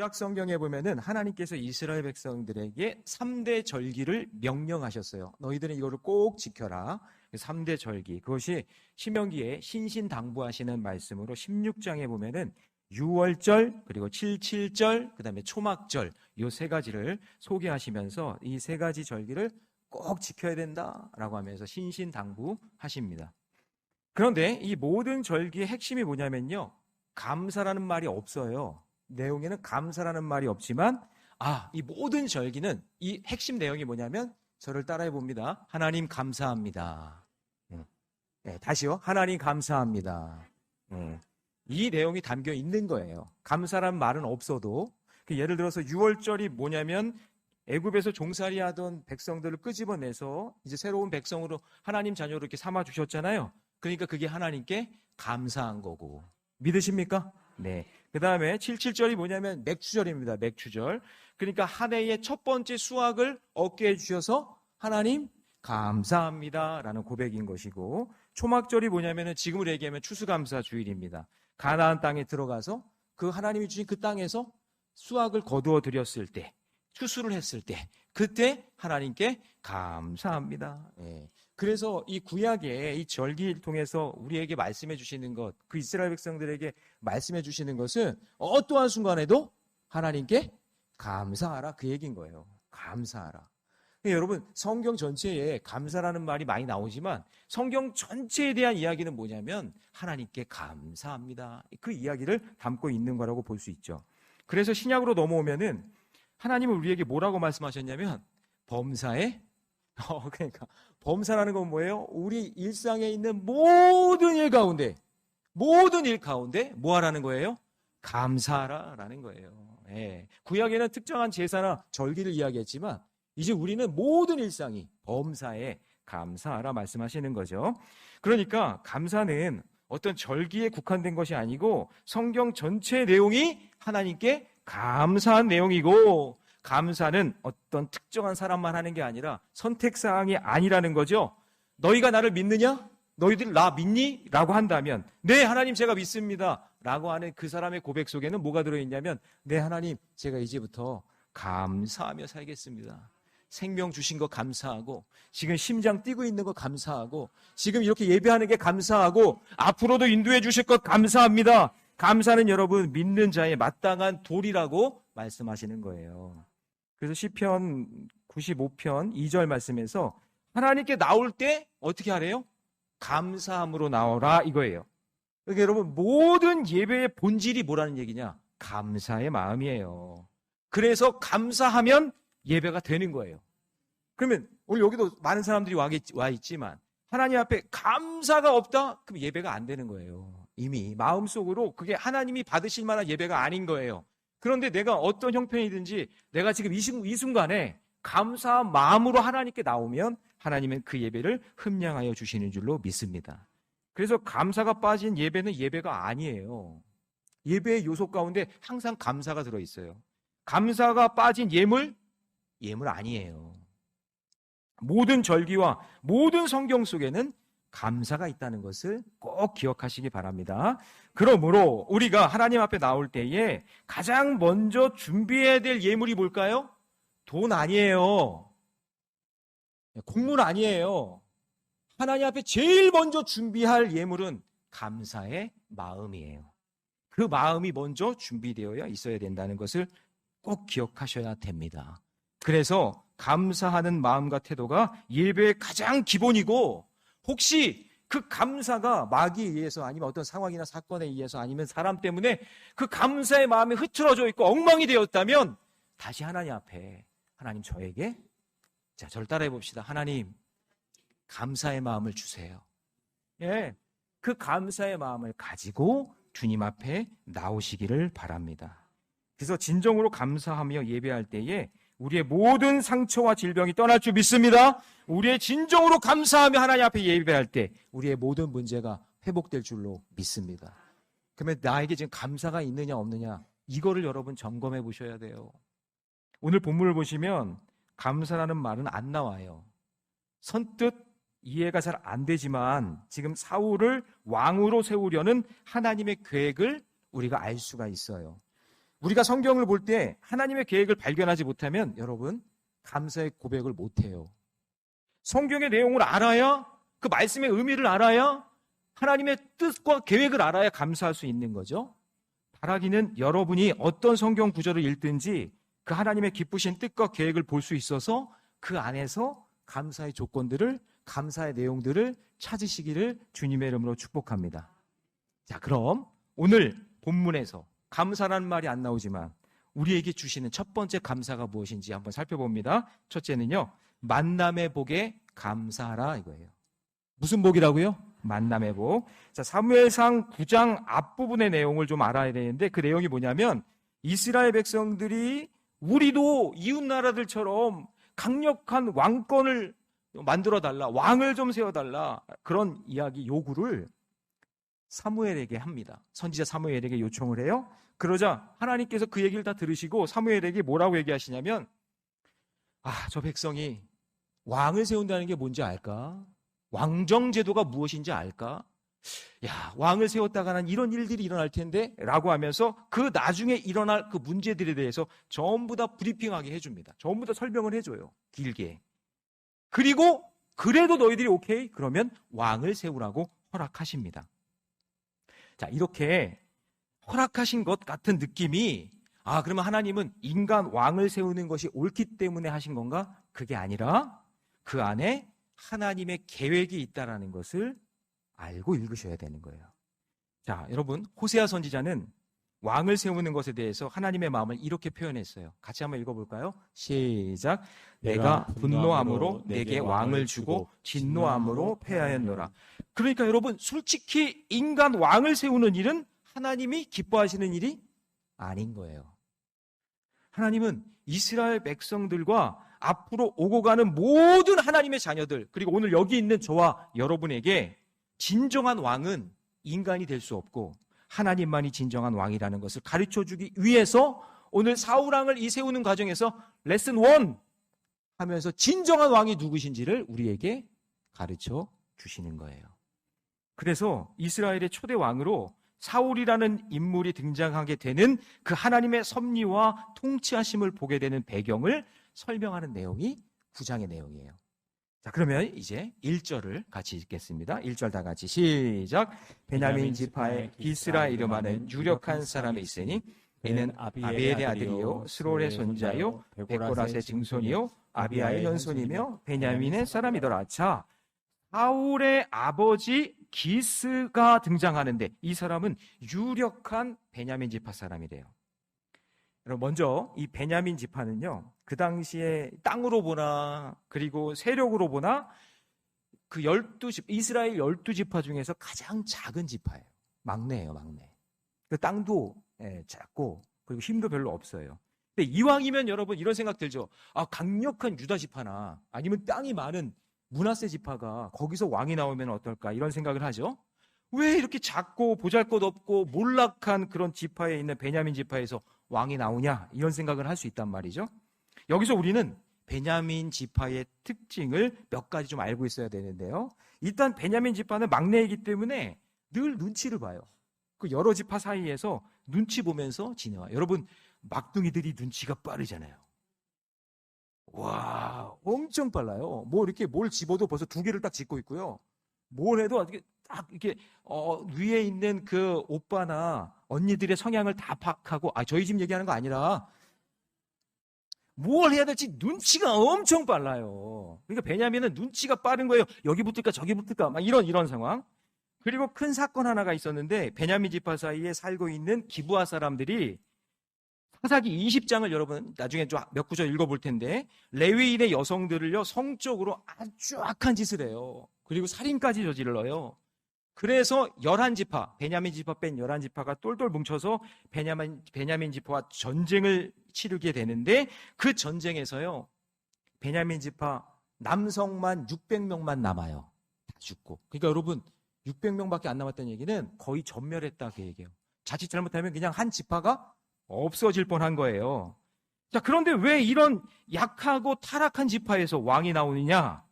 구약 성경에 보면은 하나님께서 이스라엘 백성들에게 3대 절기를 명령하셨어요. 너희들은 이거를 꼭 지켜라. 3대 절기. 그것이 신명기에 신신당부하시는 말씀으로 16장에 보면은 유월절, 그리고 칠칠절, 그다음에 초막절, 이 세 가지를 소개하시면서 이 세 가지 절기를 꼭 지켜야 된다라고 하면서 신신당부하십니다. 그런데 이 모든 절기의 핵심이 뭐냐면요, 감사라는 말이 없어요. 내용에는 감사라는 말이 없지만 이 모든 절기는 이 핵심 내용이 뭐냐면, 저를 따라해 봅니다. 하나님 감사합니다. 다시요. 하나님 감사합니다. 이 내용이 담겨 있는 거예요. 감사라는 말은 없어도. 예를 들어서 6월절이 뭐냐면, 애굽에서 종살이 하던 백성들을 끄집어내서 이제 새로운 백성으로 하나님 자녀로 이렇게 삼아 주셨잖아요. 그러니까 그게 하나님께 감사한 거고. 믿으십니까? 네. 그 다음에 77절이 뭐냐면 맥추절입니다. 맥추절. 그러니까 한 해의 첫 번째 수확을 얻게 해주셔서 하나님 감사합니다 라는 고백인 것이고, 초막절이 뭐냐면 지금으로 얘기하면 추수감사 주일입니다. 가나안 땅에 들어가서 그 하나님이 주신 그 땅에서 수확을 거두어 드렸을 때, 추수를 했을 때, 그때 하나님께 감사합니다. 그래서 이 구약의 이 절기를 통해서 우리에게 말씀해 주시는 것, 그 이스라엘 백성들에게 말씀해 주시는 것은 어떠한 순간에도 하나님께 감사하라, 그 얘기인 거예요. 감사하라. 여러분, 성경 전체에 감사라는 말이 많이 나오지만 성경 전체에 대한 이야기는 뭐냐면 하나님께 감사합니다, 그 이야기를 담고 있는 거라고 볼 수 있죠. 그래서 신약으로 넘어오면은 하나님은 우리에게 뭐라고 말씀하셨냐면 범사에, 그러니까 범사라는 건 뭐예요? 우리 일상에 있는 모든 일 가운데 뭐 하라는 거예요? 감사하라라는 거예요. 구약에는 특정한 제사나 절기를 이야기했지만 이제 우리는 모든 일상이 범사에 감사하라 말씀하시는 거죠. 그러니까 감사는 어떤 절기에 국한된 것이 아니고 성경 전체 내용이 하나님께 감사한 내용이고, 감사는 어떤 특정한 사람만 하는 게 아니라 선택사항이 아니라는 거죠. 너희가 나를 믿느냐? 너희들 나 믿니? 라고 한다면 네 하나님 제가 믿습니다 라고 하는 그 사람의 고백 속에는 뭐가 들어있냐면, 네 하나님 제가 이제부터 감사하며 살겠습니다. 생명 주신 거 감사하고, 지금 심장 뛰고 있는 거 감사하고, 지금 이렇게 예배하는 게 감사하고, 앞으로도 인도해 주실 것 감사합니다. 감사는 여러분 믿는 자의 마땅한 도리라고 말씀하시는 거예요. 그래서 시편 95편 2절 말씀에서 하나님께 나올 때 어떻게 하래요? 감사함으로 나오라 이거예요. 그러니까 여러분 모든 예배의 본질이 뭐라는 얘기냐? 감사의 마음이에요. 그래서 감사하면 예배가 되는 거예요. 그러면 오늘 여기도 많은 사람들이 와 있지만 하나님 앞에 감사가 없다? 그럼 예배가 안 되는 거예요. 이미 마음속으로 그게 하나님이 받으실 만한 예배가 아닌 거예요. 그런데 내가 어떤 형편이든지 내가 지금 이 순간에 감사한 마음으로 하나님께 나오면 하나님은 그 예배를 흠량하여 주시는 줄로 믿습니다. 그래서 감사가 빠진 예배는 예배가 아니에요. 예배의 요소 가운데 항상 감사가 들어있어요. 감사가 빠진 예물 아니에요. 모든 절기와 모든 성경 속에는 감사가 있다는 것을 꼭 기억하시기 바랍니다. 그러므로 우리가 하나님 앞에 나올 때에 가장 먼저 준비해야 될 예물이 뭘까요? 돈 아니에요. 곡물 아니에요. 하나님 앞에 제일 먼저 준비할 예물은 감사의 마음이에요. 그 마음이 먼저 준비되어야 있어야 된다는 것을 꼭 기억하셔야 됩니다. 그래서 감사하는 마음과 태도가 예배의 가장 기본이고, 혹시 그 감사가 마귀에 의해서 아니면 어떤 상황이나 사건에 의해서 아니면 사람 때문에 그 감사의 마음이 흐트러져 있고 엉망이 되었다면 다시 하나님 앞에, 하나님 저에게, 자 저를 따라해 봅시다. 하나님 감사의 마음을 주세요. 그 감사의 마음을 가지고 주님 앞에 나오시기를 바랍니다. 그래서 진정으로 감사하며 예배할 때에 우리의 모든 상처와 질병이 떠날 줄 믿습니다. 우리의 진정으로 감사하며 하나님 앞에 예배할 때 우리의 모든 문제가 회복될 줄로 믿습니다. 그러면 나에게 지금 감사가 있느냐 없느냐, 이거를 여러분 점검해 보셔야 돼요. 오늘 본문을 보시면 감사라는 말은 안 나와요. 선뜻 이해가 잘 안 되지만 지금 사울을 왕으로 세우려는 하나님의 계획을 우리가 알 수가 있어요. 우리가 성경을 볼 때 하나님의 계획을 발견하지 못하면 여러분 감사의 고백을 못해요. 성경의 내용을 알아야, 그 말씀의 의미를 알아야, 하나님의 뜻과 계획을 알아야 감사할 수 있는 거죠. 바라기는 여러분이 어떤 성경 구절을 읽든지 그 하나님의 기쁘신 뜻과 계획을 볼 수 있어서 그 안에서 감사의 조건들을, 감사의 내용들을 찾으시기를 주님의 이름으로 축복합니다. 자, 그럼 오늘 본문에서 감사라는 말이 안 나오지만 우리에게 주시는 첫 번째 감사가 무엇인지 한번 살펴봅니다. 첫째는요, 만남의 복에 감사하라 이거예요. 무슨 복이라고요? 만남의 복. 자, 사무엘상 9장 앞부분의 내용을 좀 알아야 되는데 그 내용이 뭐냐면 이스라엘 백성들이 우리도 이웃 나라들처럼 강력한 왕권을 만들어 달라, 왕을 좀 세워 달라, 그런 이야기 요구를 사무엘에게 합니다. 선지자 사무엘에게 요청을 해요. 그러자 하나님께서 그 얘기를 다 들으시고 사무엘에게 뭐라고 얘기하시냐면, 저 백성이 왕을 세운다는 게 뭔지 알까? 왕정제도가 무엇인지 알까? 왕을 세웠다가는 이런 일들이 일어날 텐데 라고 하면서 그 나중에 일어날 그 문제들에 대해서 전부 다 브리핑하게 해줍니다. 전부 다 설명을 해줘요. 길게. 그리고 그래도 너희들이 오케이? 그러면 왕을 세우라고 허락하십니다. 자, 이렇게 허락하신 것 같은 느낌이, 그러면 하나님은 인간 왕을 세우는 것이 옳기 때문에 하신 건가? 그게 아니라 그 안에 하나님의 계획이 있다는 것을 알고 읽으셔야 되는 거예요. 자, 여러분, 호세아 선지자는 왕을 세우는 것에 대해서 하나님의 마음을 이렇게 표현했어요. 같이 한번 읽어볼까요? 시작. 내가 분노함으로 내게 왕을 주고 진노함으로 패하였노라. 그러니까 여러분, 솔직히 인간 왕을 세우는 일은 하나님이 기뻐하시는 일이 아닌 거예요. 하나님은 이스라엘 백성들과 앞으로 오고 가는 모든 하나님의 자녀들, 그리고 오늘 여기 있는 저와 여러분에게 진정한 왕은 인간이 될 수 없고 하나님만이 진정한 왕이라는 것을 가르쳐주기 위해서 오늘 사울왕을 이 세우는 과정에서 레슨 1 하면서 진정한 왕이 누구신지를 우리에게 가르쳐 주시는 거예요. 그래서 이스라엘의 초대 왕으로 사울이라는 인물이 등장하게 되는 그 하나님의 섭리와 통치하심을 보게 되는 배경을 설명하는 내용이 9장의 내용이에요. 자, 그러면 이제 1절을 같이 읽겠습니다. 1절 다 같이 시작. 베냐민 지파에 기스라 이름하는 유력한 사람이 있으니 이는 아비엘의 아들이요 스롤의 손자요 베코랏의 증손이요 아비아의 현손이며 베냐민의 사람이더라. 자, 사울의 아버지 기스가 등장하는데 이 사람은 유력한 베냐민 지파 사람이래요. 여러분, 먼저 이 베냐민 지파는요, 그 당시에 땅으로 보나 그리고 세력으로 보나 그 12지파, 이스라엘 12지파 중에서 가장 작은 지파예요. 막내예요, 막내. 그 땅도 작고 그리고 힘도 별로 없어요. 근데 이왕이면 여러분 이런 생각 들죠. 강력한 유다 지파나 아니면 땅이 많은 므낫세 지파가 거기서 왕이 나오면 어떨까, 이런 생각을 하죠. 왜 이렇게 작고 보잘것없고 몰락한 그런 지파에 있는 베냐민 지파에서 왕이 나오냐, 이런 생각을 할 수 있단 말이죠. 여기서 우리는 베냐민 지파의 특징을 몇 가지 좀 알고 있어야 되는데요. 일단 베냐민 지파는 막내이기 때문에 늘 눈치를 봐요. 그 여러 지파 사이에서 눈치 보면서 지내와요. 여러분, 막둥이들이 눈치가 빠르잖아요. 와, 엄청 빨라요. 이렇게 뭘 집어도 벌써 2개를 딱 짚고 있고요. 뭘 해도 이렇게 딱 이렇게 위에 있는 그 오빠나 언니들의 성향을 다 파악하고, 저희 집 얘기하는 거 아니라 뭘 해야 될지 눈치가 엄청 빨라요. 그러니까 베냐민은 눈치가 빠른 거예요. 여기 붙을까 저기 붙을까 막 이런 상황. 그리고 큰 사건 하나가 있었는데 베냐민 지파 사이에 살고 있는 기브아 사람들이 사사기 20장을 여러분 나중에 좀 몇 구절 읽어볼 텐데, 레위인의 여성들을요 성적으로 아주 악한 짓을 해요. 그리고 살인까지 저질러요. 그래서 11지파, 베냐민 지파 뺀 11지파가 똘똘 뭉쳐서 베냐민 지파와 전쟁을 치르게 되는데, 그 전쟁에서요 베냐민 지파 남성만 600명만 남아요. 다 죽고. 그러니까 여러분 600명밖에 안 남았다는 얘기는 거의 전멸했다, 그 얘기예요. 자칫 잘못하면 그냥 한 지파가 없어질 뻔한 거예요. 자, 그런데 왜 이런 약하고 타락한 지파에서 왕이 나오느냐?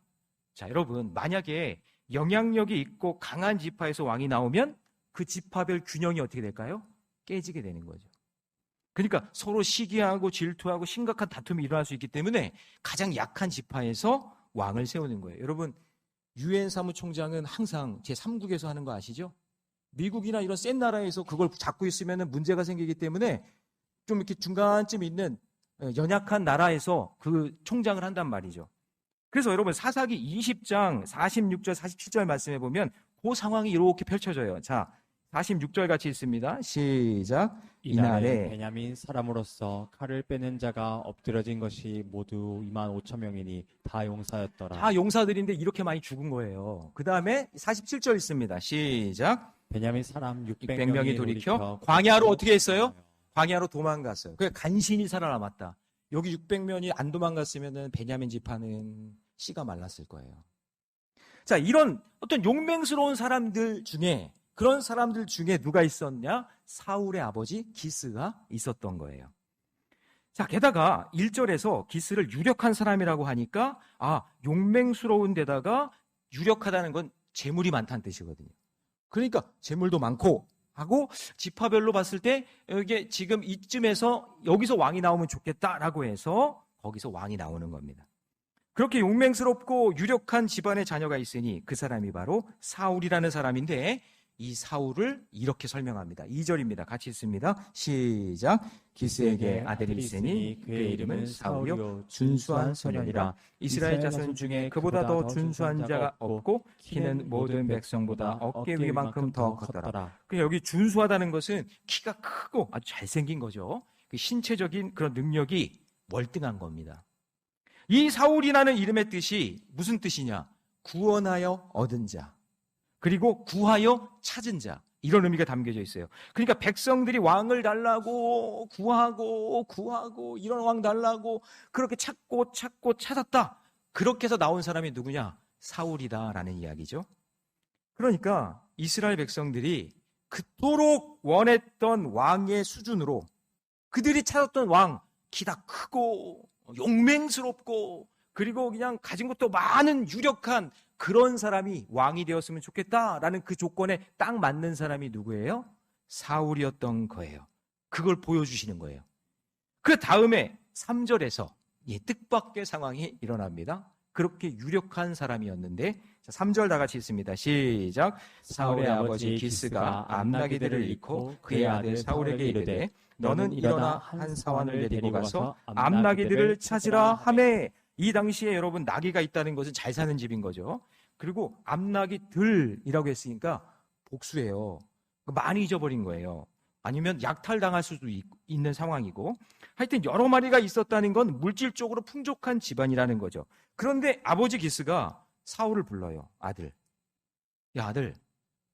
자, 여러분, 만약에 영향력이 있고 강한 지파에서 왕이 나오면 그 지파별 균형이 어떻게 될까요? 깨지게 되는 거죠. 그러니까 서로 시기하고 질투하고 심각한 다툼이 일어날 수 있기 때문에 가장 약한 지파에서 왕을 세우는 거예요. 여러분, 유엔 사무총장은 항상 제3국에서 하는 거 아시죠? 미국이나 이런 센 나라에서 그걸 잡고 있으면 문제가 생기기 때문에 좀 이렇게 중간쯤 있는 연약한 나라에서 그 총장을 한단 말이죠. 그래서 여러분, 사사기 20장 46절 47절 말씀해 보면 그 상황이 이렇게 펼쳐져요. 자, 46절 같이 있습니다. 시작. 이날에 베냐민 사람으로서 칼을 빼는 자가 엎드러진 것이 모두 25,000명이니 다 용사였더라. 다 용사들인데 이렇게 많이 죽은 거예요. 그 다음에 47절 있습니다. 시작. 베냐민 사람 600명이 돌이켜 광야로 어떻게 했어요? 광야로 도망갔어요. 그러니까 간신히 살아남았다. 여기 600명이 안 도망갔으면 베냐민 지파는 씨가 말랐을 거예요. 자, 이런 어떤 용맹스러운 사람들 중에, 그런 사람들 중에 누가 있었냐? 사울의 아버지 기스가 있었던 거예요. 자, 게다가 1절에서 기스를 유력한 사람이라고 하니까 용맹스러운 데다가 유력하다는 건 재물이 많다는 뜻이거든요. 그러니까 재물도 많고 하고 지파별로 봤을 때 이게 지금 이쯤에서 여기서 왕이 나오면 좋겠다라고 해서 거기서 왕이 나오는 겁니다. 그렇게 용맹스럽고 유력한 집안의 자녀가 있으니 그 사람이 바로 사울이라는 사람인데, 이 사울을 이렇게 설명합니다. 2절입니다. 같이 읽습니다. 시작. 기스에게 아들이 있으니 그의 이름은 사울이요 준수한 소년이라. 이스라엘 자손 중에 그보다 더 준수한 자가 없고 키는 모든 백성보다 어깨 위만큼 더 컸더라. 여기 준수하다는 것은 키가 크고 아주 잘생긴 거죠. 그 신체적인 그런 능력이 월등한 겁니다. 이 사울이라는 이름의 뜻이 무슨 뜻이냐? 구원하여 얻은 자, 그리고 구하여 찾은 자, 이런 의미가 담겨져 있어요. 그러니까 백성들이 왕을 달라고 구하고 이런 왕 달라고 그렇게 찾고 찾았다. 그렇게 해서 나온 사람이 누구냐? 사울이다라는 이야기죠. 그러니까 이스라엘 백성들이 그토록 원했던 왕의 수준으로 그들이 찾았던 왕, 키가 크고 용맹스럽고 그리고 그냥 가진 것도 많은 유력한 그런 사람이 왕이 되었으면 좋겠다라는 그 조건에 딱 맞는 사람이 누구예요? 사울이었던 거예요. 그걸 보여주시는 거예요. 그 다음에 3절에서 뜻밖의 상황이 일어납니다. 그렇게 유력한 사람이었는데, 3절 다 같이 읽습니다. 시작. 사울의 아버지 기스가 암나기들을 잃고 그의 아들 사울에게 이르되 너는 일어나 한 사환을 데리고 가서 암나기들을 찾으라 하매. 이 당시에 여러분 나귀가 있다는 것은 잘 사는 집인 거죠. 그리고 암나기들이라고 했으니까 복수예요. 많이 잊어버린 거예요. 아니면 약탈당할 수도 있는 상황이고, 하여튼 여러 마리가 있었다는 건 물질적으로 풍족한 집안이라는 거죠. 그런데 아버지 기스가 사울을 불러요. 아들, 야 아들,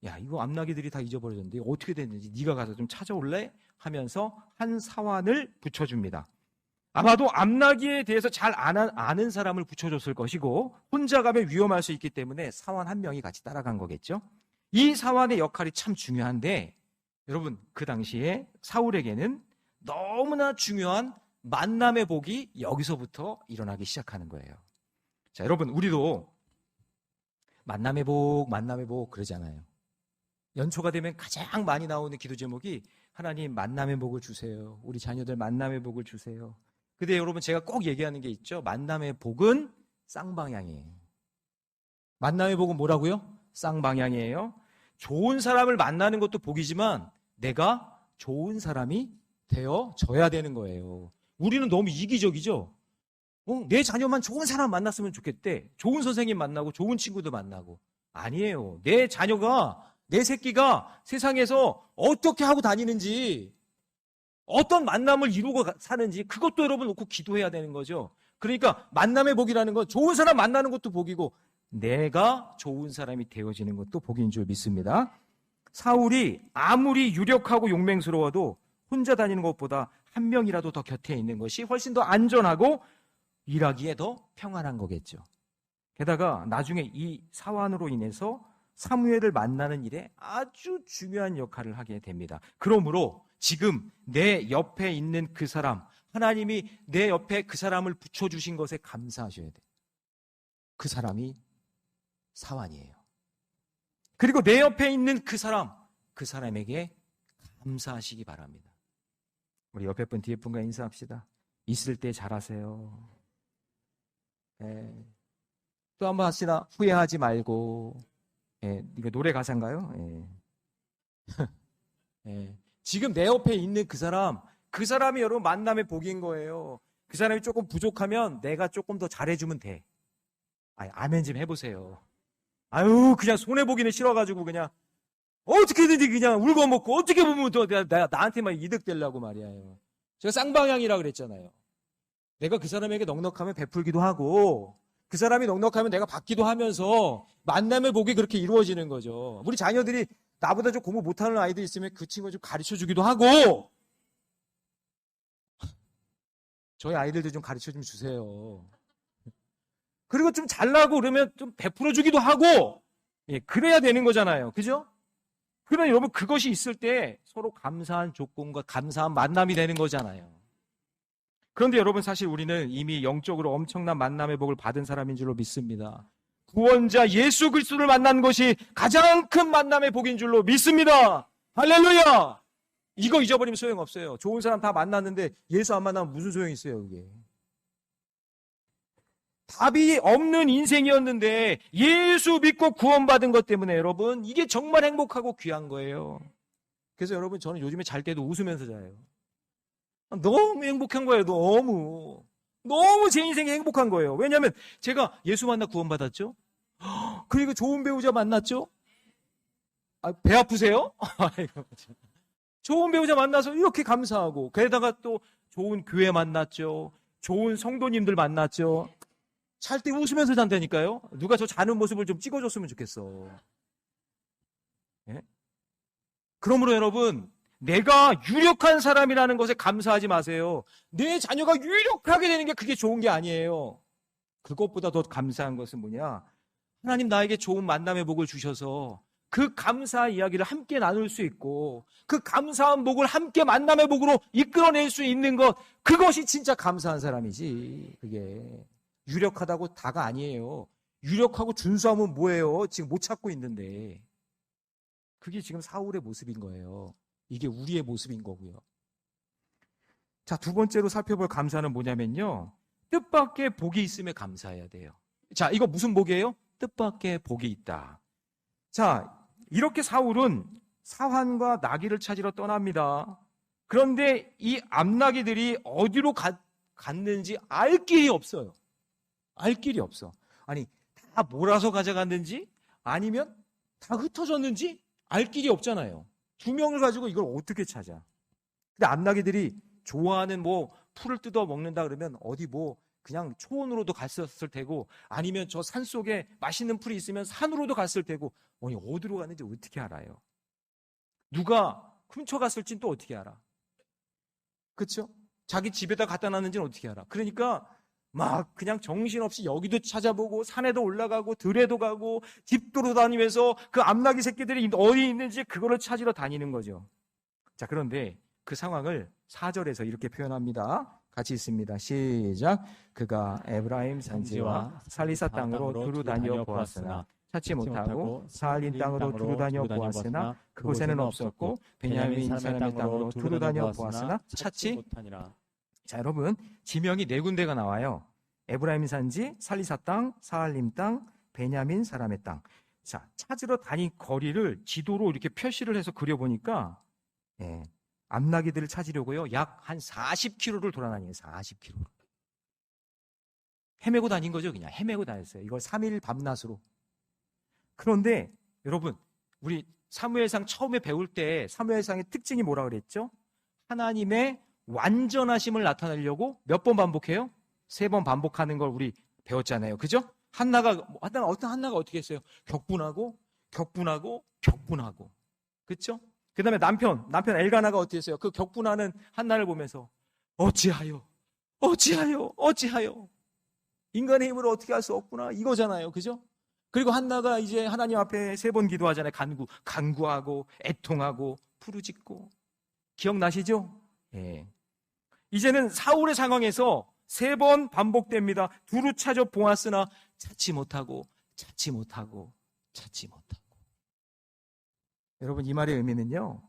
야 이거 암나기들이 다 잊어버렸는데 어떻게 됐는지 네가 가서 좀 찾아올래? 하면서 한 사환을 붙여줍니다. 아마도 암나기에 대해서 잘 아는 사람을 붙여줬을 것이고, 혼자 가면 위험할 수 있기 때문에 사환 한 명이 같이 따라간 거겠죠. 이 사환의 역할이 참 중요한데, 여러분 그 당시에 사울에게는 너무나 중요한 만남의 복이 여기서부터 일어나기 시작하는 거예요. 자, 여러분 우리도 만남의 복 그러잖아요. 연초가 되면 가장 많이 나오는 기도 제목이 하나님 만남의 복을 주세요. 우리 자녀들 만남의 복을 주세요. 근데 여러분 제가 꼭 얘기하는 게 있죠. 만남의 복은 쌍방향이에요. 만남의 복은 뭐라고요? 쌍방향이에요. 좋은 사람을 만나는 것도 복이지만 내가 좋은 사람이 되어져야 되는 거예요. 우리는 너무 이기적이죠. 내 자녀만 좋은 사람 만났으면 좋겠대. 좋은 선생님 만나고 좋은 친구도 만나고. 아니에요. 내 자녀가, 내 새끼가 세상에서 어떻게 하고 다니는지, 어떤 만남을 이루고 사는지 그것도 여러분 놓고 기도해야 되는 거죠. 그러니까 만남의 복이라는 건 좋은 사람 만나는 것도 복이고 내가 좋은 사람이 되어지는 것도 복인 줄 믿습니다. 사울이 아무리 유력하고 용맹스러워도 혼자 다니는 것보다 한 명이라도 더 곁에 있는 것이 훨씬 더 안전하고 일하기에 더 평안한 거겠죠. 게다가 나중에 이 사환으로 인해서 사무엘을 만나는 일에 아주 중요한 역할을 하게 됩니다. 그러므로 지금 내 옆에 있는 그 사람, 하나님이 내 옆에 그 사람을 붙여주신 것에 감사하셔야 돼요. 그 사람이 사환이에요. 그리고 내 옆에 있는 그 사람에게 감사하시기 바랍니다. 우리 옆에 분 뒤에 분과 인사합시다. 있을 때 잘하세요. 예. 또 한 번 합시다. 후회하지 말고. 예. 이거 노래 가사인가요? 예. 예. 지금 내 옆에 있는 그 사람이 여러분 만남의 복인 거예요. 그 사람이 조금 부족하면 내가 조금 더 잘해주면 돼. 아멘 좀 해보세요. 아유, 그냥 손해보기는 싫어가지고 그냥 어떻게든지 그냥 울고먹고 어떻게 보면 또 나한테만 이득 되려고 말이에요. 제가 쌍방향이라 그랬잖아요. 내가 그 사람에게 넉넉하면 베풀기도 하고 그 사람이 넉넉하면 내가 받기도 하면서 만남의 복이 그렇게 이루어지는 거죠. 우리 자녀들이 나보다 좀 공부 못하는 아이들 있으면 그 친구 좀 가르쳐주기도 하고 저희 아이들도 좀 가르쳐 좀 주세요. 그리고 좀 잘나고 그러면 좀 베풀어주기도 하고 예, 그래야 되는 거잖아요. 그죠? 그러면 여러분 그것이 있을 때 서로 감사한 조건과 감사한 만남이 되는 거잖아요. 그런데 여러분 사실 우리는 이미 영적으로 엄청난 만남의 복을 받은 사람인 줄로 믿습니다. 구원자 예수 그리스도를 만난 것이 가장 큰 만남의 복인 줄로 믿습니다. 할렐루야! 이거 잊어버리면 소용없어요. 좋은 사람 다 만났는데 예수 안 만나면 무슨 소용이 있어요, 이게. 답이 없는 인생이었는데 예수 믿고 구원받은 것 때문에 여러분 이게 정말 행복하고 귀한 거예요. 그래서 여러분 저는 요즘에 잘 때도 웃으면서 자요. 너무 행복한 거예요. 너무 제 인생이 행복한 거예요. 왜냐하면 제가 예수 만나 구원받았죠. 그리고 좋은 배우자 만났죠. 배 아프세요? 좋은 배우자 만나서 이렇게 감사하고 게다가 또 좋은 교회 만났죠. 좋은 성도님들 만났죠. 잘 때 웃으면서 잔다니까요. 누가 저 자는 모습을 좀 찍어줬으면 좋겠어. 예? 그러므로 여러분 내가 유력한 사람이라는 것에 감사하지 마세요. 내 자녀가 유력하게 되는 게 그게 좋은 게 아니에요. 그것보다 더 감사한 것은 뭐냐? 하나님 나에게 좋은 만남의 복을 주셔서 그 감사 이야기를 함께 나눌 수 있고 그 감사한 복을 함께 만남의 복으로 이끌어낼 수 있는 것, 그것이 진짜 감사한 사람이지. 그게 유력하다고 다가 아니에요. 유력하고 준수하면 뭐예요? 지금 못 찾고 있는데. 그게 지금 사울의 모습인 거예요. 이게 우리의 모습인 거고요. 자, 두 번째로 살펴볼 감사는 뭐냐면요. 뜻밖의 복이 있음에 감사해야 돼요. 자, 이거 무슨 복이에요? 뜻밖의 복이 있다. 자, 이렇게 사울은 사환과 나귀를 찾으러 떠납니다. 그런데 이 암나귀들이 어디로 갔는지 알 길이 없어요. 알 길이 없어. 아니, 다 몰아서 가져갔는지 아니면 다 흩어졌는지 알 길이 없잖아요. 두 명을 가지고 이걸 어떻게 찾아? 근데 암나귀들이 좋아하는 뭐 풀을 뜯어 먹는다 그러면 어디 뭐 그냥 초원으로도 갔었을 테고 아니면 저 산 속에 맛있는 풀이 있으면 산으로도 갔을 테고 아니 어디로 갔는지 어떻게 알아요? 누가 훔쳐갔을지는 또 어떻게 알아? 그렇죠? 자기 집에다 갖다 놨는지는 어떻게 알아? 그러니까 막 그냥 정신없이 여기도 찾아보고 산에도 올라가고 들에도 가고 집도로 다니면서 그 암나귀 새끼들이 어디 있는지 그거를 찾으러 다니는 거죠. 자, 그런데 그 상황을 4절에서 이렇게 표현합니다. 같이 있습니다. 시작. 그가 에브라임 산지와 살리사 땅으로 두루 다녀 보았으나 찾지 못하고 사알림 땅으로 두루 다녀 보았으나 그곳에는 없었고 베냐민 사람의 땅으로 두루 다녀 보았으나 찾지 못하니라. 자, 여러분 지명이 네 군데가 나와요. 에브라임 산지, 살리사 땅, 사알림 땅, 베냐민 사람의 땅. 자, 찾으러 다닌 거리를 지도로 이렇게 표시를 해서 그려보니까 암나귀들을 찾으려고요. 약 한 40km를 돌아다녀요. 40km. 헤매고 다닌 거죠. 그냥 헤매고 다녔어요. 이걸 3일 밤낮으로. 그런데 여러분 우리 사무엘상 처음에 배울 때 사무엘상의 특징이 뭐라 그랬죠? 하나님의 완전하심을 나타내려고 몇 번 반복해요? 3번 반복하는 걸 우리 배웠잖아요. 그죠? 어떤 한나가 어떻게 했어요? 격분하고 그렇죠? 그 다음에 남편 엘가나가 어떻게 했어요? 그 격분하는 한나를 보면서 어찌하여 인간의 힘으로 어떻게 할 수 없구나 이거잖아요. 그죠? 그리고 한나가 이제 하나님 앞에 3번 기도하잖아요. 간구하고 애통하고 부르짖고. 기억나시죠? 예. 이제는 사울의 상황에서 3번 반복됩니다. 두루 찾아 보았으나 찾지 못하고. 여러분 이 말의 의미는요.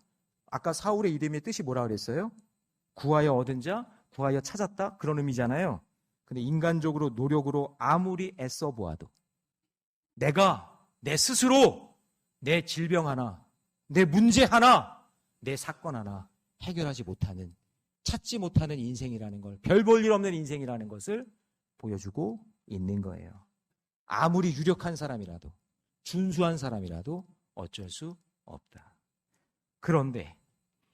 아까 사울의 이름의 뜻이 뭐라 그랬어요? 구하여 얻은 자, 구하여 찾았다 그런 의미잖아요. 근데 인간적으로 노력으로 아무리 애써 보아도 내가 내 스스로 내 질병 하나, 내 문제 하나, 내 사건 하나 해결하지 못하는, 찾지 못하는 인생이라는 걸, 별 볼 일 없는 인생이라는 것을 보여주고 있는 거예요. 아무리 유력한 사람이라도, 준수한 사람이라도 어쩔 수 없다. 그런데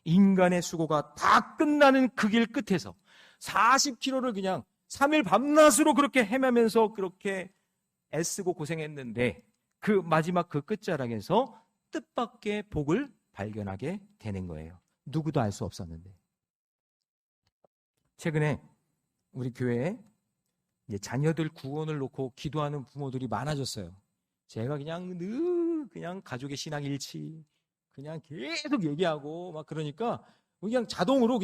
인간의 수고가 다 끝나는 그 길 끝에서 40km를 그냥 3일 밤낮으로 그렇게 헤매면서 그렇게 애쓰고 고생했는데 그 마지막 그 끝자락에서 뜻밖의 복을 발견하게 되는 거예요. 누구도 알 수 없었는데. 최근에 우리 교회에 이제 자녀들 구원을 놓고 기도하는 부모들이 많아졌어요. 제가 그냥 가족의 신앙 일치 그냥 계속 얘기하고 막 그러니까 그냥 자동으로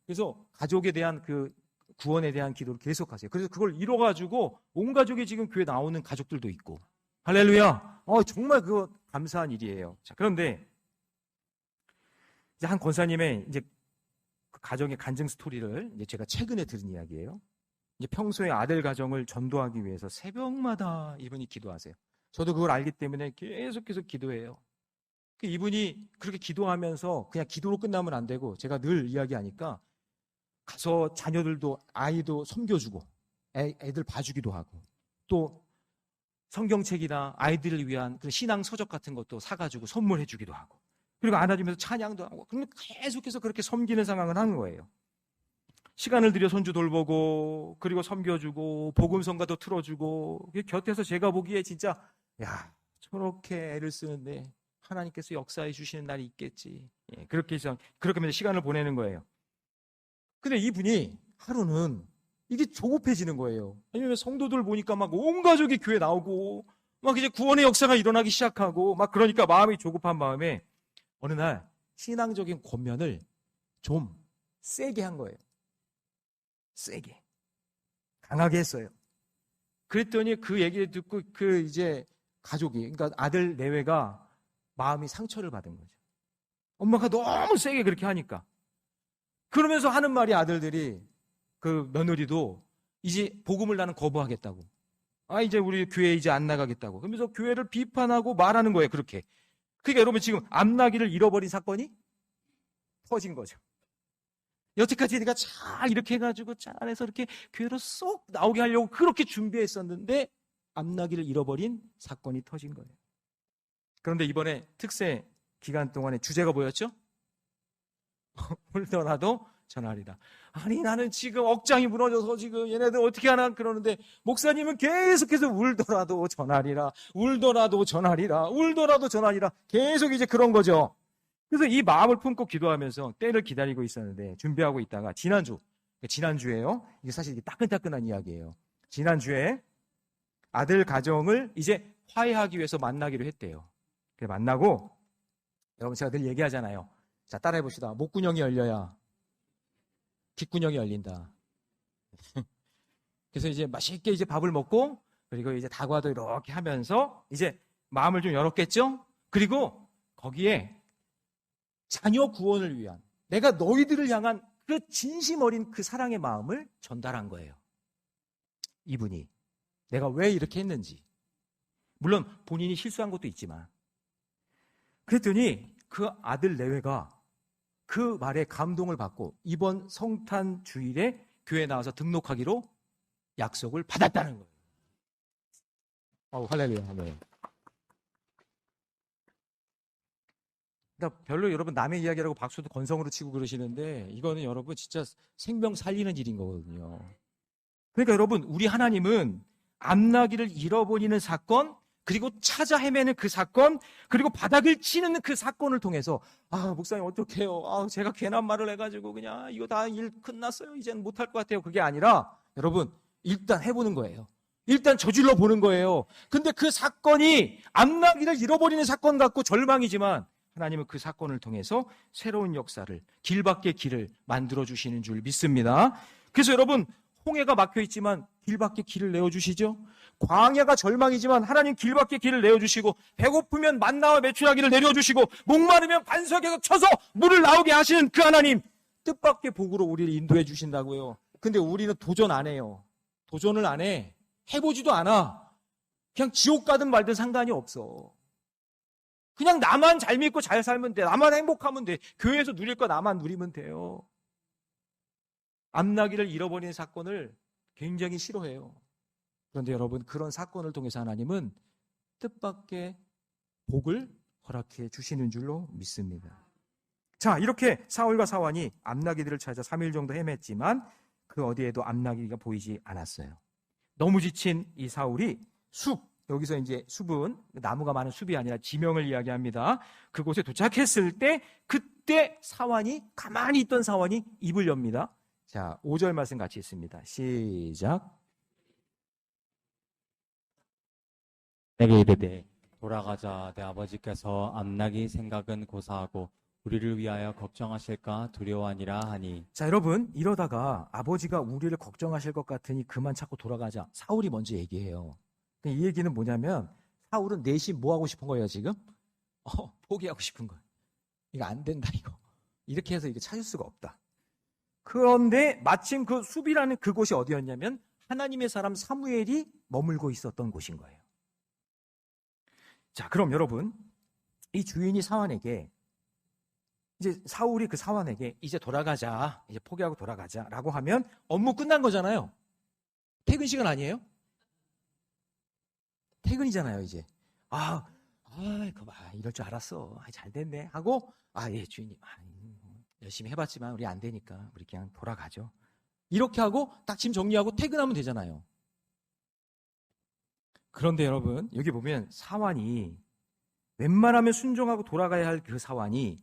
그래서 가족에 대한 그 구원에 대한 기도를 계속하세요. 그래서 그걸 이뤄가지고 온 가족이 지금 교회 나오는 가족들도 있고. 할렐루야. 정말 그거 감사한 일이에요. 자, 그런데 이제 한 권사님의 이제 그 가정의 간증 스토리를 이제 제가 최근에 들은 이야기예요. 이제 평소에 아들 가정을 전도하기 위해서 새벽마다 이분이 기도하세요. 저도 그걸 알기 때문에 계속해서 기도해요. 이분이 그렇게 기도하면서 그냥 기도로 끝나면 안 되고 제가 늘 이야기하니까 가서 자녀들도 아이도 섬겨주고 애들 봐주기도 하고 또 성경책이나 아이들을 위한 그런 신앙 서적 같은 것도 사가지고 선물해주기도 하고 그리고 안아주면서 찬양도 하고 그러면 계속해서 그렇게 섬기는 상황을 하는 거예요. 시간을 들여 손주 돌보고 그리고 섬겨주고 복음성가도 틀어주고 곁에서 제가 보기에 진짜 야 저렇게 애를 쓰는데 하나님께서 역사해 주시는 날이 있겠지. 그렇게 하면서 시간을 보내는 거예요. 근데 이분이 하루는 이게 조급해지는 거예요. 왜냐면 성도들 보니까 막 온 가족이 교회 나오고 막 이제 구원의 역사가 일어나기 시작하고 막 그러니까 마음이 조급한 마음에 어느 날 신앙적인 권면을 좀 세게 한 거예요. 세게. 강하게 했어요. 그랬더니 그 얘기를 듣고 그 이제 가족이, 그러니까 아들 내외가 마음이 상처를 받은 거죠. 엄마가 너무 세게 그렇게 하니까. 그러면서 하는 말이 아들들이 그 며느리도 이제 복음을 나는 거부하겠다고. 이제 우리 교회 이제 안 나가겠다고. 그러면서 교회를 비판하고 말하는 거예요, 그렇게. 그러니까 여러분 지금 앞나기를 잃어버린 사건이 터진 거죠. 여태까지 내가 잘 이렇게 해가지고 잘해서 이렇게 교회로 쏙 나오게 하려고 그렇게 준비했었는데 앞나기를 잃어버린 사건이 터진 거예요. 그런데 이번에 특세 기간 동안에 주제가 뭐였죠? 울더라도 전하리라. 아니 나는 지금 억장이 무너져서 지금 얘네들 어떻게 하나 그러는데 목사님은 계속해서 울더라도 전하리라. 울더라도 전하리라. 울더라도 전하리라. 계속 이제 그런 거죠. 그래서 이 마음을 품고 기도하면서 때를 기다리고 있었는데 준비하고 있다가 지난주에요. 이게 사실 이게 따끈따끈한 이야기예요. 지난주에 아들 가정을 이제 화해하기 위해서 만나기로 했대요. 그래 만나고 여러분 제가 늘 얘기하잖아요. 자 따라해 봅시다. 목구녕이 열려야 귓구녕이 열린다. 그래서 이제 맛있게 이제 밥을 먹고 그리고 이제 다과도 이렇게 하면서 이제 마음을 좀 열었겠죠? 그리고 거기에 자녀 구원을 위한 내가 너희들을 향한 그 진심 어린 그 사랑의 마음을 전달한 거예요. 이분이 내가 왜 이렇게 했는지. 물론 본인이 실수한 것도 있지만 그랬더니 그 아들 내외가 그 말에 감동을 받고 이번 성탄 주일에 교회에 나와서 등록하기로 약속을 받았다는 거예요. 할렐루야. 아멘. 그러니까 별로 여러분 남의 이야기라고 박수도 건성으로 치고 그러시는데 이거는 여러분 진짜 생명 살리는 일인 거거든요. 그러니까 여러분 우리 하나님은 앞나기를 잃어버리는 사건 그리고 찾아 헤매는 그 사건 그리고 바닥을 치는 그 사건을 통해서 목사님 어떡해요. 제가 괜한 말을 해가지고 그냥 이거 다 일 끝났어요. 이제는 못할 것 같아요. 그게 아니라 여러분 일단 해보는 거예요. 일단 저질러 보는 거예요. 근데 그 사건이 앞나기를 잃어버리는 사건 같고 절망이지만 하나님은 그 사건을 통해서 새로운 역사를 길밖의 길을 만들어주시는 줄 믿습니다. 그래서 여러분 홍해가 막혀있지만 길밖의 길을 내어주시죠. 광야가 절망이지만 하나님 길밖의 길을 내어주시고 배고프면 만나와 메추라기를 내려주시고 목마르면 반석에서 쳐서 물을 나오게 하시는 그 하나님 뜻밖의 복으로 우리를 인도해 주신다고요. 근데 우리는 도전 안 해요. 도전을 안 해. 해보지도 않아. 그냥 지옥 가든 말든 상관이 없어. 그냥 나만 잘 믿고 잘 살면 돼. 나만 행복하면 돼. 교회에서 누릴 거 나만 누리면 돼요. 암나기를 잃어버리는 사건을 굉장히 싫어해요. 그런데 여러분, 그런 사건을 통해서 하나님은 뜻밖의 복을 허락해 주시는 줄로 믿습니다. 자, 이렇게 사울과 사환이 암나기들을 찾아 3일 정도 헤맸지만 그 어디에도 암나기가 보이지 않았어요. 너무 지친 이 사울이 여기서 이제 숲은 나무가 많은 숲이 아니라 지명을 이야기합니다. 그곳에 도착했을 때 그때 가만히 있던 사환이 입을 엽니다. 자, 5절 말씀 같이 있습니다. 시작. 내게 이르되 돌아가자. 내 아버지께서 암나기 생각은 고사하고 우리를 위하여 걱정하실까 두려워하니라 하니. 자, 여러분, 이러다가 아버지가 우리를 걱정하실 것 같으니 그만 찾고 돌아가자. 사울이 먼저 얘기해요. 이 얘기는 뭐냐면 사울은 내심 뭐 하고 싶은 거예요, 지금? 포기하고 싶은 거예요. 이거 안 된다, 이거. 이렇게 해서 이게 찾을 수가 없다. 그런데 마침 그 숲이라는 그곳이 어디였냐면 하나님의 사람 사무엘이 머물고 있었던 곳인 거예요. 자, 그럼 여러분, 이 주인이 사환에게 이제 사울이 그 사환에게 이제 돌아가자, 이제 포기하고 돌아가자라고 하면 업무 끝난 거잖아요. 퇴근 시간 아니에요? 퇴근이잖아요, 이제. 이럴 줄 알았어. 잘 됐네. 하고, 예, 주인님. 열심히 해봤지만 우리 안 되니까 우리 그냥 돌아가죠. 이렇게 하고 딱 짐 정리하고 퇴근하면 되잖아요. 그런데 여러분, 여기 보면 사환이 웬만하면 순종하고 돌아가야 할 그 사환이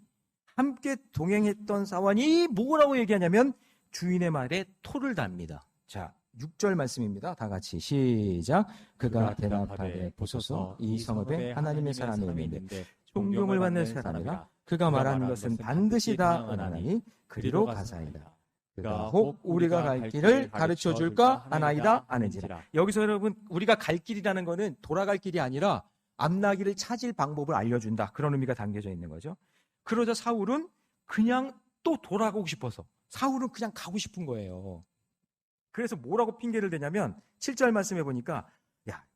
함께 동행했던 사환이 뭐라고 얘기하냐면 주인의 말에 토를 답니다. 자, 6절 말씀입니다. 다 같이 시작. 그가 대답하되 보소서 이 성읍에 하나님의 사람이 있는데 존경을 받는 사람이라 그가 말하는 것은 반드시 다 은하나니 그리로 가사이다. 그가 혹 우리가 갈 길을 가르쳐 줄까 하나이다 아는지라. 여기서 여러분, 우리가 갈 길이라는 거는 돌아갈 길이 아니라 암나기를 찾을 방법을 알려준다. 그런 의미가 담겨져 있는 거죠. 그러자 사울은 그냥 또 돌아가고 싶어서 사울은 그냥 가고 싶은 거예요. 그래서 뭐라고 핑계를 대냐면 7절 말씀해 보니까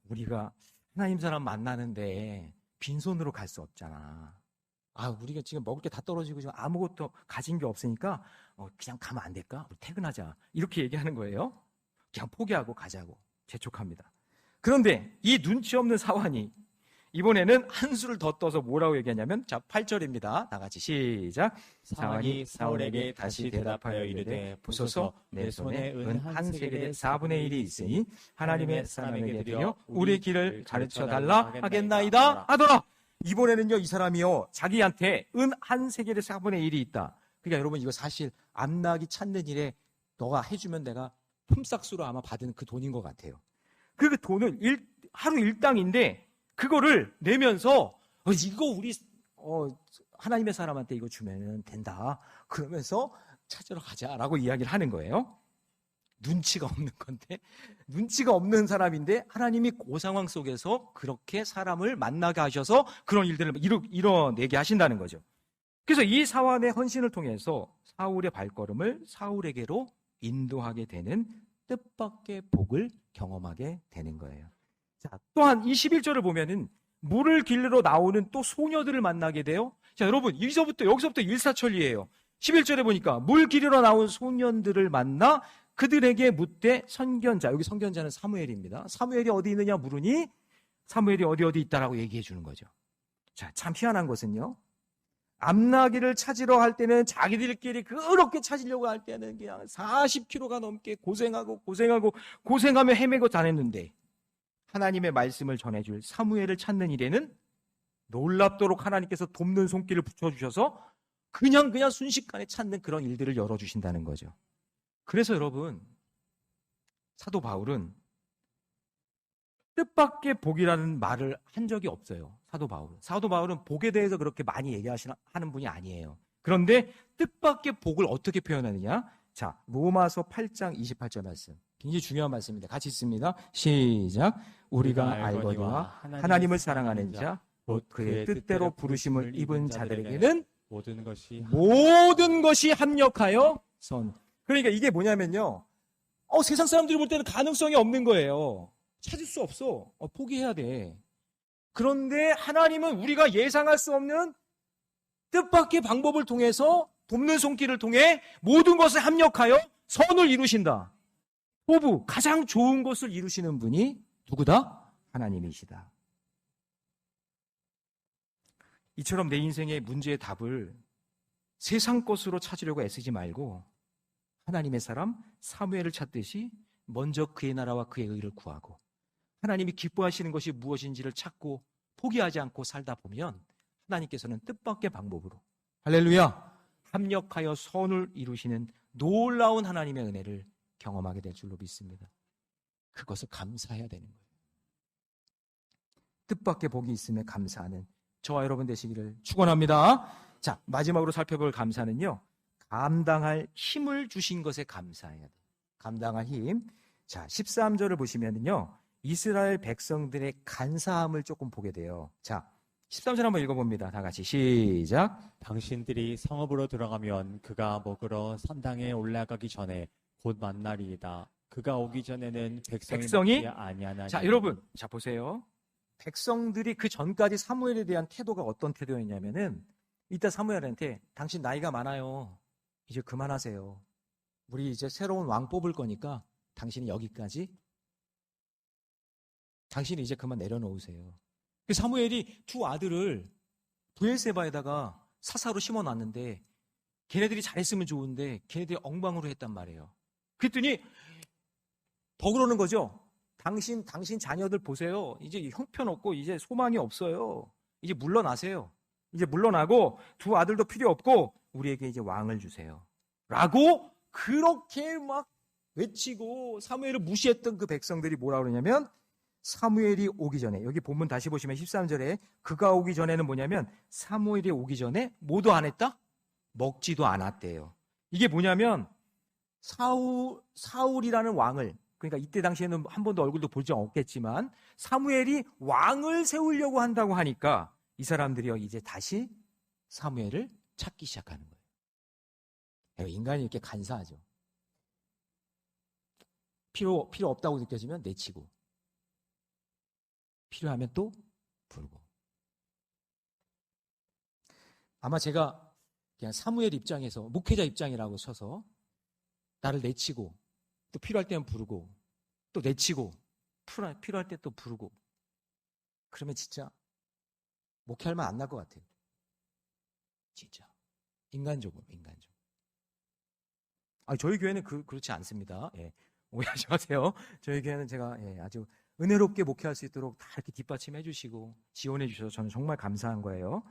우리가 하나님 사람 만나는데 빈손으로 갈 수 없잖아. 우리가 지금 먹을 게 다 떨어지고 지금 아무것도 가진 게 없으니까 그냥 가면 안 될까? 우리 퇴근하자. 이렇게 얘기하는 거예요. 그냥 포기하고 가자고 재촉합니다. 그런데 이 눈치 없는 사환이 이번에는 한 수를 더 떠서 뭐라고 얘기하냐면, 자, 8절입니다. 다 같이 시작. 사환이 사울에게 다시 대답하여 이르되 보소서 내 손에 은 한 세겔의 4분의 1이 있으니 하나님의 사람에게 드려 우리 길을 가르쳐 달라 하겠나이다 하더라. 이번에는요, 이 사람이요, 자기한테 은 한 세겔의 4분의 1이 있다. 그러니까 여러분, 이거 사실 암나기 찾는 일에 너가 해주면 내가 품삯으로 아마 받은 그 돈인 것 같아요. 그 돈은 하루 일당인데 그거를 내면서 이거 우리 하나님의 사람한테 이거 주면 된다. 그러면서 찾으러 가자라고 이야기를 하는 거예요. 눈치가 없는 건데, 눈치가 없는 사람인데 하나님이 그 상황 속에서 그렇게 사람을 만나게 하셔서 그런 일들을 이뤄내게 하신다는 거죠. 그래서 이 사환의 헌신을 통해서 사울의 발걸음을 사울에게로 인도하게 되는 뜻밖의 복을 경험하게 되는 거예요. 자, 또한 21절을 보면은 물을 길러 나오는 또 소녀들을 만나게 돼요. 자, 여러분, 여기서부터 일사천리예요. 11절에 보니까 물 길러 나온 소년들을 만나 그들에게 묻되 선견자, 여기 선견자는 사무엘입니다. 사무엘이 어디 있느냐 물으니 사무엘이 어디 있다라고 얘기해 주는 거죠. 자, 참 희한한 것은요, 암나기를 찾으러 할 때는 자기들끼리 그렇게 찾으려고 할 때는 그냥 40km가 넘게 고생하며 헤매고 다녔는데 하나님의 말씀을 전해줄 사무엘을 찾는 일에는 놀랍도록 하나님께서 돕는 손길을 붙여주셔서 그냥 순식간에 찾는 그런 일들을 열어주신다는 거죠. 그래서 여러분, 사도 바울은 뜻밖의 복이라는 말을 한 적이 없어요. 사도 바울은 복에 대해서 그렇게 많이 얘기하는 분이 아니에요. 그런데 뜻밖의 복을 어떻게 표현하느냐? 자, 로마서 8장 28절 말씀. 굉장히 중요한 말씀입니다. 같이 읽습니다. 시작. 우리가 알거니와 하나님을 사랑하는 자, 곧 그의 뜻대로 부르심을 입은 자들에게는 모든 것이 합력하여 선. 그러니까 이게 뭐냐면요. 세상 사람들이 볼 때는 가능성이 없는 거예요. 찾을 수 없어. 포기해야 돼. 그런데 하나님은 우리가 예상할 수 없는 뜻밖의 방법을 통해서 돕는 손길을 통해 모든 것을 합력하여 선을 이루신다. 호부, 가장 좋은 것을 이루시는 분이 누구다? 하나님이시다. 이처럼 내 인생의 문제의 답을 세상 것으로 찾으려고 애쓰지 말고 하나님의 사람 사무엘을 찾듯이 먼저 그의 나라와 그의 의를 구하고 하나님이 기뻐하시는 것이 무엇인지를 찾고 포기하지 않고 살다 보면 하나님께서는 뜻밖의 방법으로 할렐루야 합력하여 선을 이루시는 놀라운 하나님의 은혜를 경험하게 될 줄로 믿습니다. 그것을 감사해야 되는 거예요. 뜻밖의 복이 있음에 감사하는 저와 여러분 되시기를 축원합니다. 자, 마지막으로 살펴볼 감사는요. 감당할 힘을 주신 것에 감사해야 돼. 감당할 힘. 자, 13절을 보시면은요. 이스라엘 백성들의 간사함을 조금 보게 돼요. 자, 13절 한번 읽어봅니다. 다 같이 시작. 당신들이 성읍으로 들어가면 그가 먹으러 산당에 올라가기 전에 곧 만나리이다. 그가 오기 전에는 백성이 먹지 아니하나니. 자, 여러분, 자 보세요. 백성들이 그 전까지 사무엘에 대한 태도가 어떤 태도였냐면은 이따 사무엘한테 당신 나이가 많아요. 이제 그만하세요. 우리 이제 새로운 왕 뽑을 거니까 당신이 여기까지. 당신이 이제 그만 내려놓으세요. 사무엘이 두 아들을 브엘세바에다가 사사로 심어놨는데 걔네들이 잘했으면 좋은데 걔네들이 엉망으로 했단 말이에요. 그랬더니 더 그러는 거죠. 당신 자녀들 보세요. 이제 형편없고 이제 소망이 없어요. 이제 물러나세요. 이제 물러나고 두 아들도 필요 없고 우리에게 이제 왕을 주세요. 라고 그렇게 막 외치고 사무엘을 무시했던 그 백성들이 뭐라 그러냐면 사무엘이 오기 전에 여기 본문 다시 보시면 13절에 그가 오기 전에는 뭐냐면 사무엘이 오기 전에 뭐도 안 했다? 먹지도 않았대요. 이게 뭐냐면 사울이라는 왕을 그러니까 이때 당시에는 한 번도 얼굴도 볼 적 없겠지만 사무엘이 왕을 세우려고 한다고 하니까 이 사람들이요 이제 다시 사무엘을 찾기 시작하는 거예요. 인간이 이렇게 간사하죠. 필요 없다고 느껴지면 내치고 필요하면 또 부르고. 아마 제가 그냥 사무엘 입장에서 목회자 입장이라고 쳐서 나를 내치고 또 필요할 때는 부르고 또 내치고 필요할 때 또 부르고 그러면 진짜 목회할 만 안 날 것 같아요. 진짜 인간적으로. 저희 교회는 그렇지 않습니다. 예, 오해하지 마세요. 저희 교회는 제가 아주 은혜롭게 목회할 수 있도록 다 이렇게 뒷받침해 주시고 지원해 주셔서 저는 정말 감사한 거예요.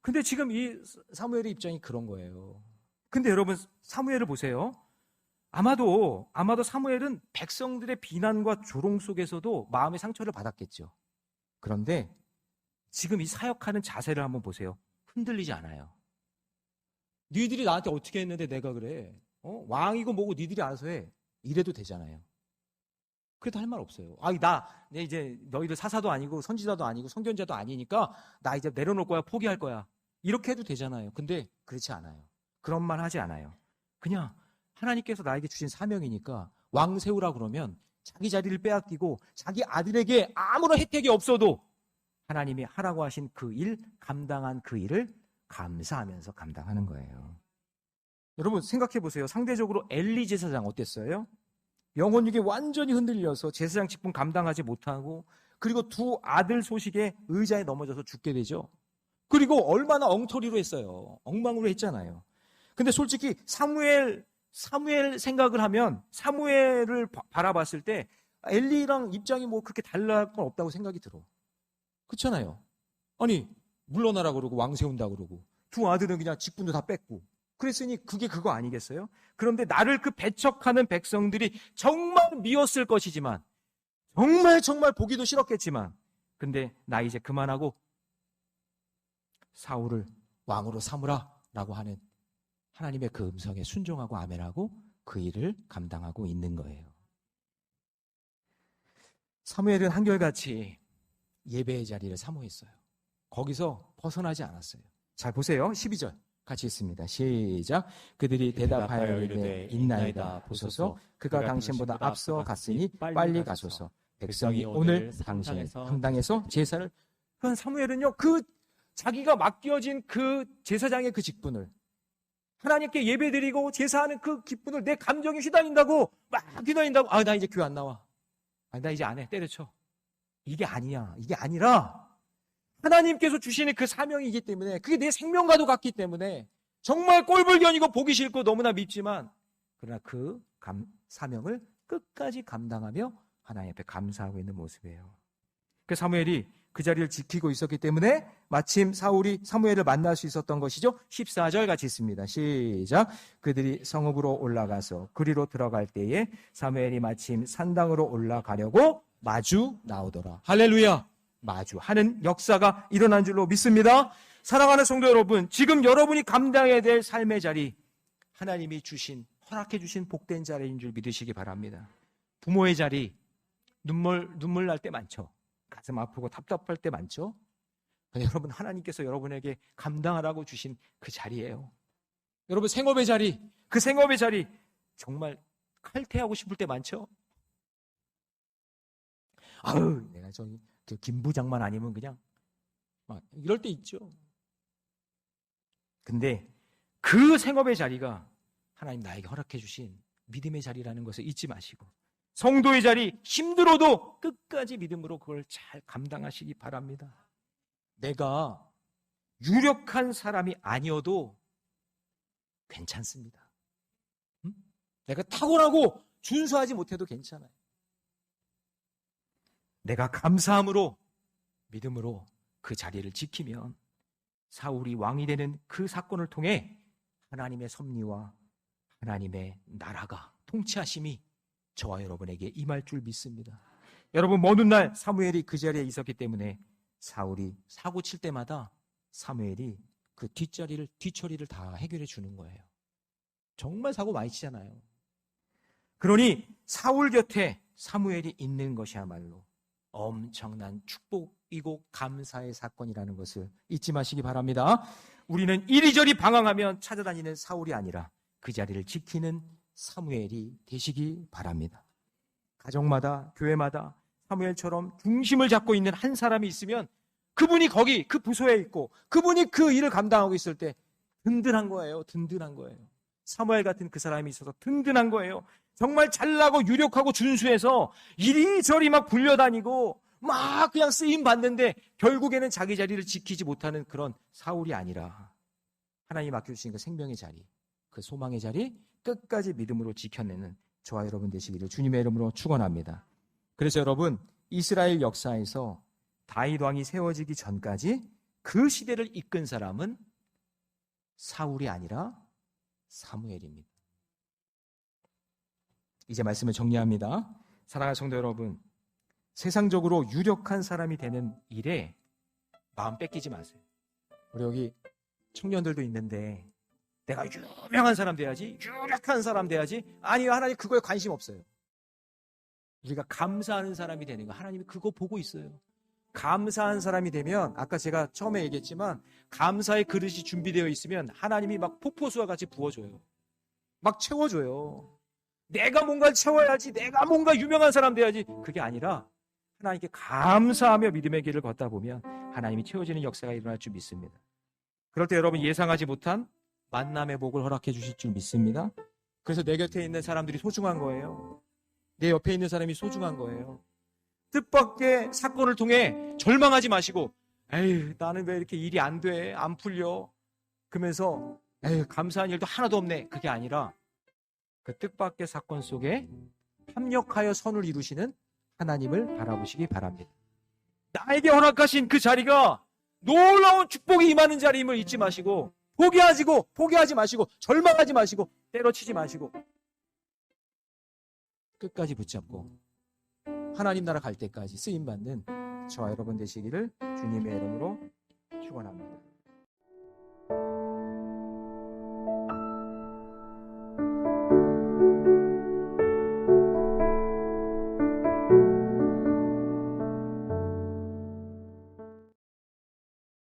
근데 지금 이 사무엘의 입장이 그런 거예요. 근데 여러분 사무엘을 보세요. 아마도 사무엘은 백성들의 비난과 조롱 속에서도 마음의 상처를 받았겠죠. 그런데 지금 이 사역하는 자세를 한번 보세요. 흔들리지 않아요. 니들이 나한테 어떻게 했는데 내가 그래? 왕이고 뭐고 니들이 알아서 해. 이래도 되잖아요. 그래도 할 말 없어요. 내 이제 너희들 사사도 아니고 선지자도 아니고 선견자도 아니니까 나 이제 내려놓을 거야, 포기할 거야. 이렇게 해도 되잖아요. 근데 그렇지 않아요. 그런 말 하지 않아요. 그냥 하나님께서 나에게 주신 사명이니까 왕 세우라 그러면 자기 자리를 빼앗기고 자기 아들에게 아무런 혜택이 없어도 하나님이 하라고 하신 그 일, 감당한 그 일을 감사하면서 감당하는 거예요. 여러분 생각해 보세요. 상대적으로 엘리 제사장 어땠어요? 영혼육에 완전히 흔들려서 제사장 직분 감당하지 못하고 그리고 두 아들 소식에 의자에 넘어져서 죽게 되죠. 그리고 얼마나 엉터리로 했어요. 엉망으로 했잖아요. 근데 솔직히 사무엘 생각을 하면 사무엘을 바라봤을 때 엘리랑 입장이 뭐 그렇게 달라할 건 없다고 생각이 들어. 그렇잖아요. 아니 물러나라 그러고 왕 세운다 그러고 두 아들은 그냥 직분도 다 뺐고 그랬으니 그게 그거 아니겠어요? 그런데 나를 그 배척하는 백성들이 정말 미웠을 것이지만 정말 보기도 싫었겠지만 근데 나 이제 그만하고 사울을 왕으로 삼으라 라고 하는 하나님의 그 음성에 순종하고 아멘하고 그 일을 감당하고 있는 거예요. 사무엘은 한결같이 예배의 자리를 사모했어요. 거기서 벗어나지 않았어요. 잘 보세요. 12절. 같이 있습니다. 시작. 그들이 대답하여 이르되 있나이다 보소서. 그가 당신보다 앞서 갔으니 빨리 가소서. 백성이 오늘 당신의 성당에서 제사를. 그런 사무엘은요, 그 자기가 맡겨진 그 제사장의 그 직분을, 하나님께 예배드리고 제사하는 그 기쁨을 내 감정이 휘날린다고 막 휘날린다고, 나 이제 교회 안 나와, 나 이제 안 해, 때려쳐. 이게 아니야. 이게 아니라 하나님께서 주시는 그 사명이기 때문에, 그게 내 생명과도 같기 때문에 정말 꼴불견이고 보기 싫고 너무나 밉지만, 그러나 그 사명을 끝까지 감당하며 하나님 앞에 감사하고 있는 모습이에요. 그 사무엘이 그 자리를 지키고 있었기 때문에 마침 사울이 사무엘을 만날 수 있었던 것이죠. 14절 같이 있습니다. 시작. 그들이 성읍으로 올라가서 그리로 들어갈 때에 사무엘이 마침 산당으로 올라가려고 마주 나오더라. 할렐루야. 마주하는 역사가 일어난 줄로 믿습니다. 사랑하는 성도 여러분, 지금 여러분이 감당해야 될 삶의 자리, 하나님이 주신, 허락해 주신 복된 자리인 줄 믿으시기 바랍니다. 부모의 자리, 눈물 날 때 많죠. 가슴 아프고 답답할 때 많죠. 근데 여러분, 하나님께서 여러분에게 감당하라고 주신 그 자리예요. 여러분, 생업의 자리, 그 생업의 자리 정말 칼퇴하고 싶을 때 많죠. 내가 저기 김 부장만 아니면 그냥 막 이럴 때 있죠. 근데 그 생업의 자리가 하나님 나에게 허락해 주신 믿음의 자리라는 것을 잊지 마시고, 성도의 자리, 힘들어도 끝까지 믿음으로 그걸 잘 감당하시기 바랍니다. 내가 유력한 사람이 아니어도 괜찮습니다. 내가 탁월하고 준수하지 못해도 괜찮아요. 내가 감사함으로, 믿음으로 그 자리를 지키면 사울이 왕이 되는 그 사건을 통해 하나님의 섭리와 하나님의 나라가, 통치하심이 저와 여러분에게 임할 줄 믿습니다. 여러분, 먼 훗날 사무엘이 그 자리에 있었기 때문에 사울이 사고 칠 때마다 사무엘이 그 뒤처리를 다 해결해 주는 거예요. 정말 사고 많이 치잖아요. 그러니 사울 곁에 사무엘이 있는 것이야말로 엄청난 축복이고 감사의 사건이라는 것을 잊지 마시기 바랍니다. 우리는 이리저리 방황하면 찾아다니는 사울이 아니라 그 자리를 지키는 사무엘이 되시기 바랍니다. 가정마다, 교회마다 사무엘처럼 중심을 잡고 있는 한 사람이 있으면 그분이 거기 그 부서에 있고 그분이 그 일을 감당하고 있을 때 든든한 거예요. 든든한 거예요. 사무엘 같은 그 사람이 있어서 든든한 거예요. 정말 잘나고 유력하고 준수해서 이리저리 막 불려다니고 막 그냥 쓰임 받는데 결국에는 자기 자리를 지키지 못하는 그런 사울이 아니라 하나님이 맡겨주신 그 생명의 자리, 그 소망의 자리 끝까지 믿음으로 지켜내는 저와 여러분 되시기를 주님의 이름으로 축원합니다. 그래서 여러분, 이스라엘 역사에서 다윗 왕이 세워지기 전까지 그 시대를 이끈 사람은 사울이 아니라 사무엘입니다. 이제 말씀을 정리합니다. 사랑하는 성도 여러분, 세상적으로 유력한 사람이 되는 일에 마음 뺏기지 마세요. 우리 여기 청년들도 있는데 내가 유명한 사람 돼야지, 유력한 사람 돼야지. 아니요, 하나님 그거에 관심 없어요. 우리가 감사하는 사람이 되는 거, 하나님이 그거 보고 있어요. 감사한 사람이 되면, 아까 제가 처음에 얘기했지만 감사의 그릇이 준비되어 있으면 하나님이 막 폭포수와 같이 부어줘요. 막 채워줘요. 내가 뭔가를 채워야지, 내가 뭔가 유명한 사람 돼야지. 그게 아니라 하나님께 감사하며 믿음의 길을 걷다 보면 하나님이 채워지는 역사가 일어날 줄 믿습니다. 그럴 때 여러분, 예상하지 못한 만남의 복을 허락해 주실 줄 믿습니다. 그래서 내 곁에 있는 사람들이 소중한 거예요. 내 옆에 있는 사람이 소중한 거예요. 뜻밖의 사건을 통해 절망하지 마시고, 에휴, 나는 왜 이렇게 일이 안 돼, 안 풀려, 그러면서 에휴, 감사한 일도 하나도 없네. 그게 아니라 그 뜻밖의 사건 속에 합력하여 선을 이루시는 하나님을 바라보시기 바랍니다. 나에게 허락하신 그 자리가 놀라운 축복이 임하는 자리임을 잊지 마시고, 포기하지 마시고, 절망하지 마시고, 때려치지 마시고, 끝까지 붙잡고 하나님 나라 갈 때까지 쓰임받는 저와 여러분 되시기를 주님의 이름으로 축원합니다.